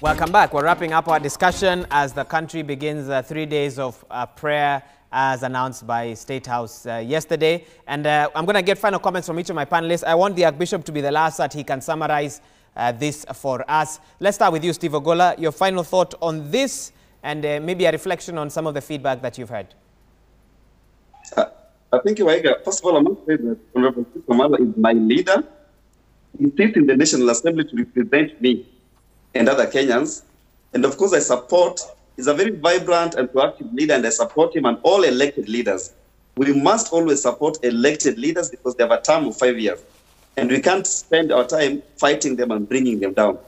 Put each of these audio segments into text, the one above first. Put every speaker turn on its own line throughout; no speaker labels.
Welcome back. We're wrapping up our discussion as the country begins 3 days of prayer as announced by State House yesterday. And I'm going to get final comments from each of my panelists. I want the Archbishop to be the last that he can summarize this for us. Let's start with you, Steve Ogolla. Your final thought on this and maybe a reflection on some of the feedback that you've heard.
I think, first of all, I must say that Honorable Kamala is my leader. He sits in the National Assembly to represent me and other Kenyans. And of course, I support, he's a very vibrant and proactive leader, and I support him and all elected leaders. We must always support elected leaders because they have a term of 5 years. And we can't spend our time fighting them and bringing them down.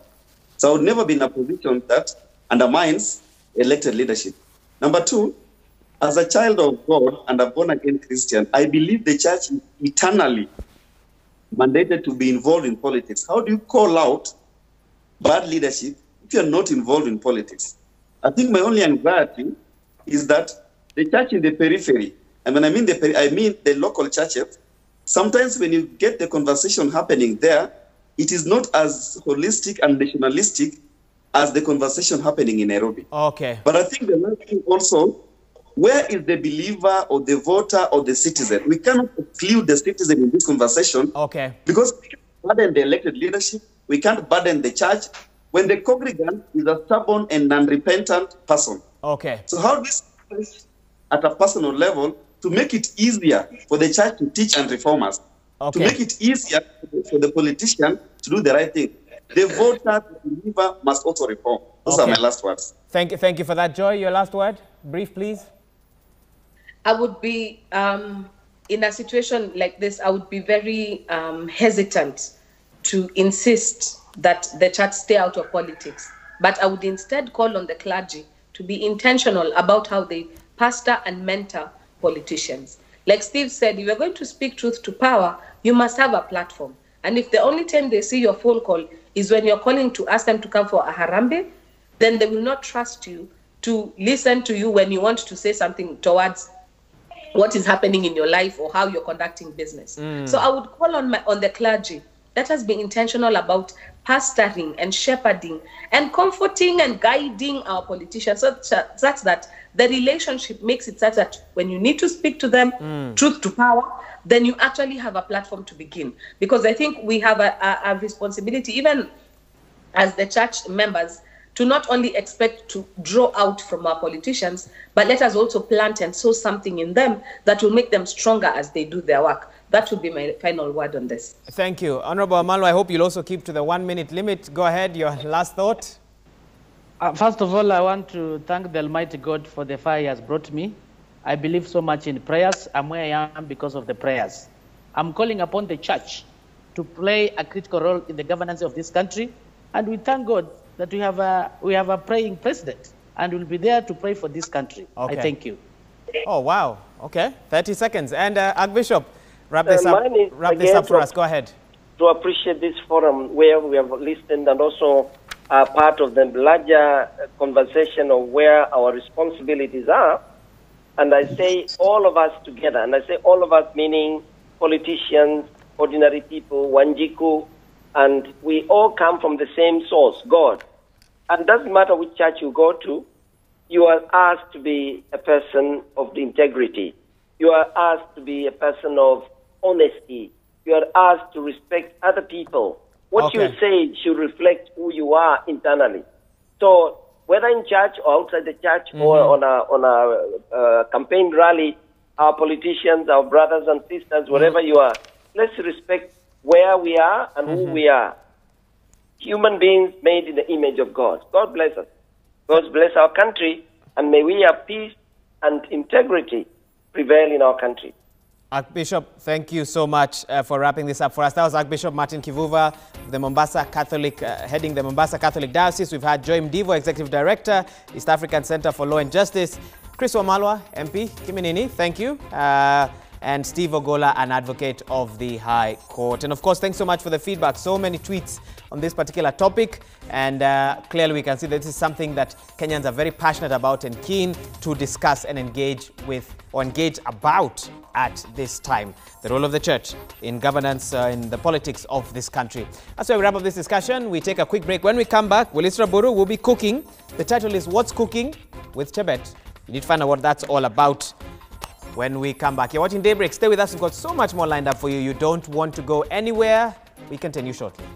So I would never be in a position that undermines elected leadership. Number two, as a child of God and a born-again Christian, I believe the church is eternally mandated to be involved in politics. How do you call out bad leadership if you're not involved in politics? I think my only anxiety is that the church in the periphery, and when I mean I mean the local churches, sometimes when you get the conversation happening there, it is not as holistic and nationalistic as the conversation happening in Nairobi.
Okay.
But I think the last thing also, where is the believer or the voter or the citizen? We cannot exclude the citizen in this conversation.
Okay.
Because we can't burden the elected leadership. We can't burden the church when the congregant is a stubborn and unrepentant person.
Okay.
So how do we start at a personal level to make it easier for the church to teach and reform us?
Okay.
To make it easier for the politician to do the right thing. The voter, the believer must also reform. Those are my last words.
Thank you for that. Joy, your last word? Brief, please.
I would be, in a situation like this, I would be very hesitant to insist that the church stay out of politics. But I would instead call on the clergy to be intentional about how they pastor and mentor politicians. Like Steve said, if you're going to speak truth to power, you must have a platform. And if the only time they see your phone call is when you're calling to ask them to come for a harambe, then they will not trust you to listen to you when you want to say something towards what is happening in your life or how you're conducting business. So I would call on the clergy. Let us be intentional about pastoring and shepherding and comforting and guiding our politicians such that the relationship makes it such that when you need to speak to them, truth to power, then you actually have a platform to begin. Because I think we have a responsibility, even as the church members, to not only expect to draw out from our politicians, but let us also plant and sow something in them that will make them stronger as they do their work. That would be my final word on this.
Thank you. Honorable Wamalwa, I hope you'll also keep to the 1 minute limit. Go ahead, your last thought.
First of all, I want to thank the Almighty God for the fire He has brought me. I believe so much in prayers. I'm where I am because of the prayers. I'm calling upon the church to play a critical role in the governance of this country. And we thank God that we have a praying president, and we'll be there to pray for this country. Okay. I thank you.
Oh, wow. Okay. 30 seconds. And Archbishop, wrap this up for us. Go ahead.
To appreciate this forum where we have listened and also part of the larger conversation of where our responsibilities are. And I say all of us together, and I say all of us meaning politicians, ordinary people, Wanjiku, and we all come from the same source, God. And it doesn't matter which church you go to, you are asked to be a person of integrity. You are asked to be a person of honesty. You are asked to respect other people. What you say should reflect who you are internally. So whether in church or outside the church or on a campaign rally, our politicians, our brothers and sisters, wherever you are, let's respect where we are and who we are. Human beings made in the image of God. God bless us. God bless our country, and may we have peace and integrity prevail in our country.
Archbishop, thank you so much for wrapping this up for us. That was Archbishop Martin Kivuva, the Mombasa Catholic, heading the Mombasa Catholic Diocese. We've had Joy Mdivo, Executive Director, East African Center for Law and Justice. Chris Wamalwa, MP, Kiminini, thank you. and Steve Ogola, an advocate of the High Court. And of course, thanks so much for the feedback. So many tweets on this particular topic, and clearly we can see that this is something that Kenyans are very passionate about and keen to discuss and engage with or engage about at this time. The role of the church in governance, in the politics of this country. That's why we wrap up this discussion. We take a quick break. When we come back, Willis Raburu will be cooking. The title is What's Cooking with Chebet. You need to find out what that's all about when we come back. You're watching Daybreak. Stay with us. We've got so much more lined up for you. You don't want to go anywhere. We continue shortly.